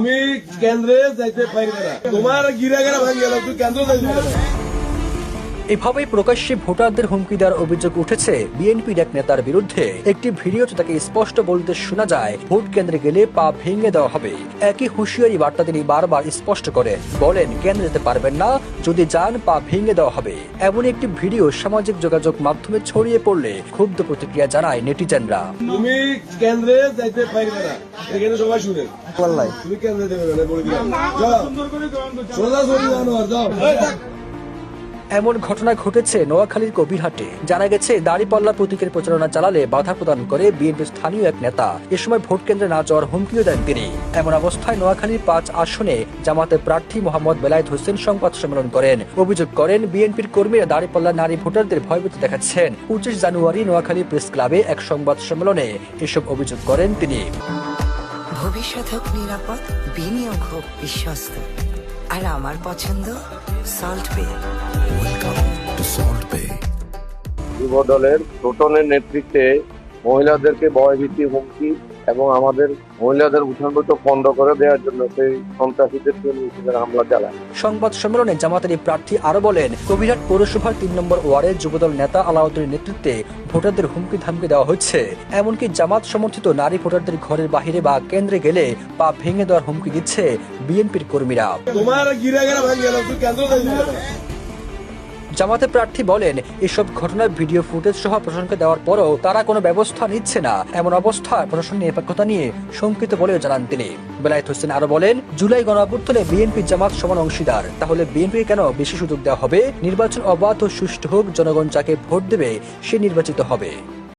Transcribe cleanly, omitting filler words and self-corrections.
তুমি কেন্দ্রে যাইতে পারবে না, তোমার গিরাগারা ভাঙিয়ে গেল, তুই কেন্দ্র যাইতে পারবে না। এভাবেই প্রকাশ্যে ভোটারদের হুমকি দেওয়ার অভিযোগ উঠেছে বিএনপির এক নেতার বিরুদ্ধে। একটি ভিডিওতে তাকে স্পষ্ট বলতে শোনা যায়, ভোট কেন্দ্রে গেলে পা ভেঙে দেওয়া হবে। একই হুঁশিয়ারি বার্তা তিনি বারবার স্পষ্ট করেন, বলেন কেন্দ্রে যেতে পারবেন না, যদি যান পা ভেঙে দেওয়া হবে। এমন একটি ভিডিও সামাজিক যোগাযোগ মাধ্যমে ছড়িয়ে পড়লে ক্ষুব্ধ প্রতিক্রিয়া জানায় নেটিজেনরা। তুমি কেন্দ্রে যাইতে পারবে না, এখানে সবাই শুনে তুমি কেন্দ্রে যাবে না, বলে দিলাম যাও, সোজা সরি জানোয়ার যাও। এমন ঘটনা ঘটেছে নোয়াখালীর কবিরহাটে। জানা গেছে, দাড়িপাল্লা প্রতীকের প্রচারণা চালালে বাধা প্রদান করে বিএনপির স্থানীয় এক নেতা। এ সময় ভোট কেন্দ্রে না যাওয়ার হুমকিও দেন তিনি। এমন অবস্থায় নোয়াখালীর ৫ আসনে জামাতের প্রার্থী মোহাম্মদ বেলায়েত হোসেন সংবাদ সম্মেলন করেন। অভিযোগ করেন, বিএনপির কর্মীরা দাড়িপাল্লা নারী ভোটারদের ভয়ভীতি দেখাচ্ছেন। ২৫ জানুয়ারি নোয়াখালী প্রেস ক্লাবে এক সংবাদ সম্মেলনে এসব অভিযোগ করেন তিনি। ভবিষ্যৎ হোক নিরাপদ, বিনিয়োগ হোক বিশ্বস্ত, আর আমার পছন্দ সল্ট বে। যুব দলের টোটনের নেতৃত্বে মহিলাদেরকে ভয়ভীতি, হুমকি এবং আমাদের মহিলাদের উঠান বৈঠক বন্ধ করে দেওয়ার জন্য সেই সন্ত্রাসীদেরকে হামলা চালায়। সংবাদ সম্মেলনে জামাতের এই প্রার্থী আরো বলেন, কবিরহাট পৌরসভার ৩ নম্বর ওয়ার্ডের যুবদল নেতা আলাউদ্দিনের নেতৃত্বে ভোটারদের হুমকি ধামকি দেওয়া হচ্ছে। এমনকি জামাত সমর্থিত নারী ভোটারদের ঘরের বাহিরে বা কেন্দ্রে গেলে পা ভেঙে দেওয়ার হুমকি দিচ্ছে বিএনপির কর্মীরা। তোমার গিরাগারা ভাঙিয়ে গেল, তুই কেন্দ্র যাইতে পারবে না। জামাতের প্রার্থী বলেন, এসব ঘটনার ভিডিও ফুটেজ সহ প্রশাসনকে দেওয়ার পরও তারা কোনো ব্যবস্থা নিচ্ছে না। এমন অবস্থায় প্রশাসনের নিরপেক্ষতা নিয়ে শঙ্কিত বলেও জানান তিনি। বেলায়েত হোসেন আরো বলেন, জুলাই গণঅভ্যুত্থানে বিএনপি জামাত সমান অংশীদার, তাহলে বিএনপিকে কেন বেশি সুযোগ দেওয়া হবে? নির্বাচন অবাধ ও সুষ্ঠু হোক, জনগণ যাকে ভোট দেবে সে নির্বাচিত হবে।